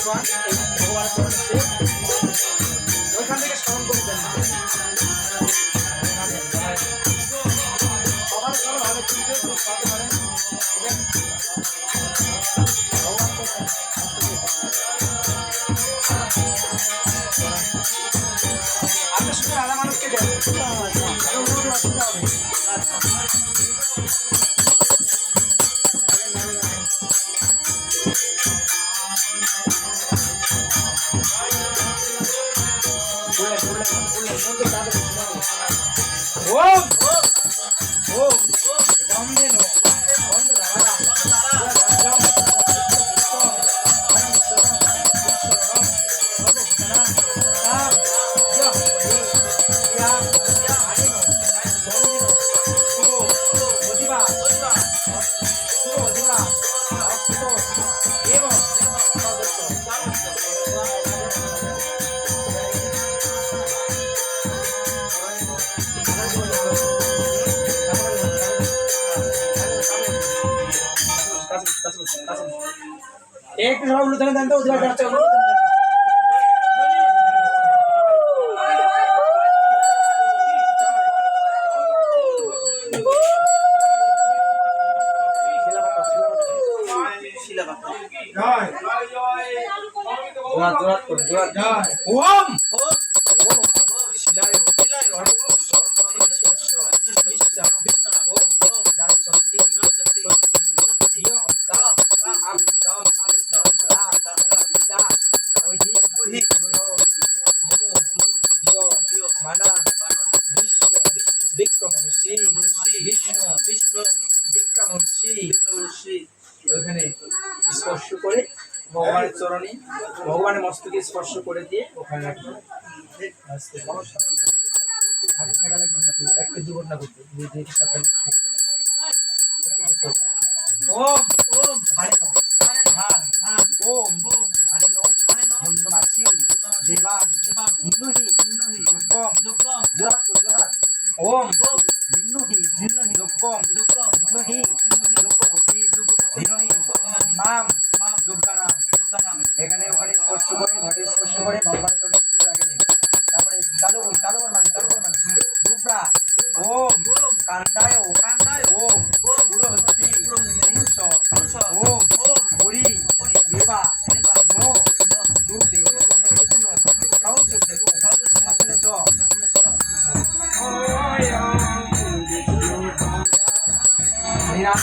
ভগবান ওইখান থেকে স্মরণ করে দেন না সবার সবার ভালো চিনতে পারতে পারেন আপনার সঙ্গে আলাদা মানুষকে দেন অসুবিধা হবে আচ্ছা ओम ओम बंदे नो बंद दारा एक सवाल उल्लेख करते हैं उधर जाते हैं ओम ওখানে স্পর্শ করে ভগবানের চরণে ভগবানের মস্তকে স্পর্শ করে দিয়ে ওখানে একটা দুর্ঘটনা করতে ওম ওম ओम हरिनो धन्यमासी देवान हिन्नुहि दुक्कम जुरात जुरात ओम हिन्नुहि दुक्कम हिन्नुहि दुक्कपति हिन्नुहि नाम যোগদানাম এখানে ওখানে স্পর্শ করে ঘটে স্পর্শ করে ভগবান চরণে আগে নেই তারপরে চালু কর মানে দুবরা ওম কান্দায় ওম পুরোহস্তি পুরুষ ওম পুরী দেবা নো দুর্দে সাউথ দেবো আপনি তো নিরাম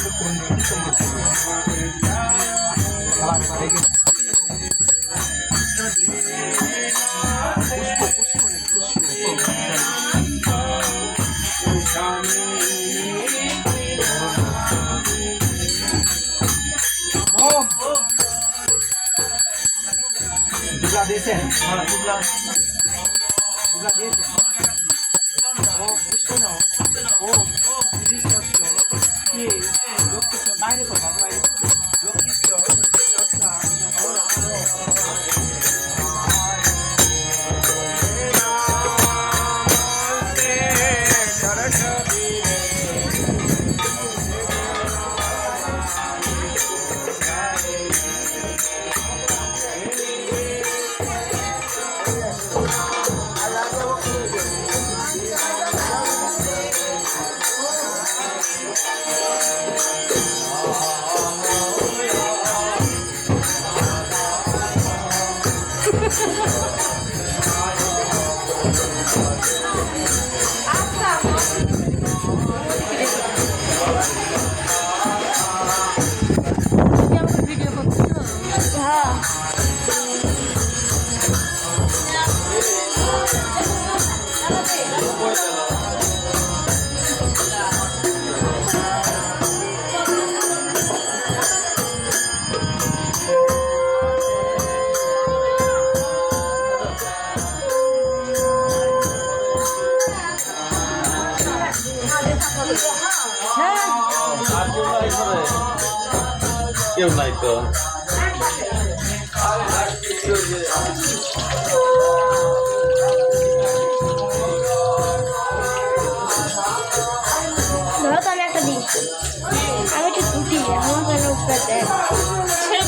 दुबला देते हैं दुबला देते हैं ओ कृष्ण ओ कृष्ण ये लोग तो बाहर को भगवान लोग कृष्ण কেউ নাই তো আমি একটা দিই আমি একটু ছুটি আমার উপরে দেখ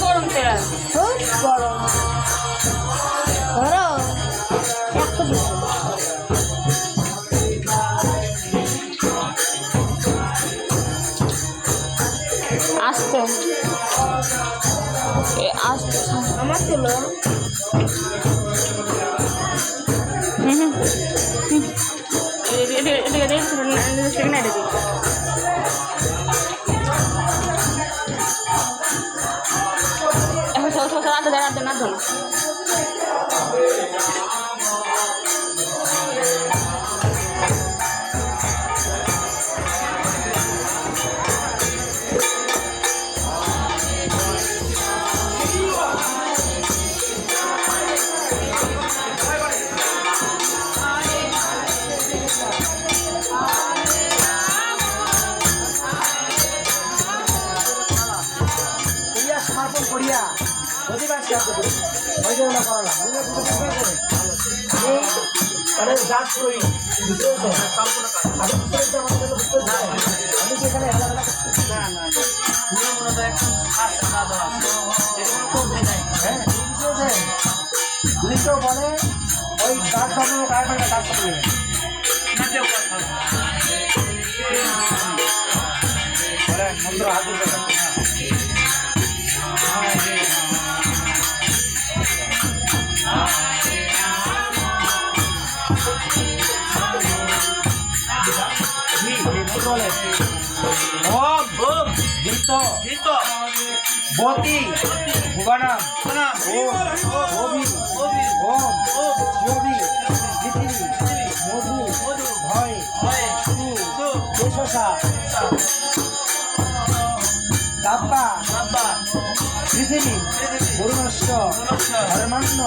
গরম তেল গরম আমার তুলো করিয়া সমর্পণ করিয়া অধিবাস ওইগুলো করালাম তাহলে জাত করি আমি সেখানে হেলামেলা করছি না না হ্যাঁ যদি কেউ বলে ওই কাজ বানানো কাজ বানানো কাজ করবে মন্ত্র হাত বতি ভুবনাম ওম যোগী মধু ভয় কেশসা দাব্বা পৃথিবী বরুণস্য ধর্মান্ন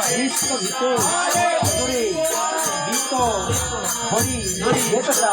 বিষ্ট ভীত অদরে বিত হরি বেতসা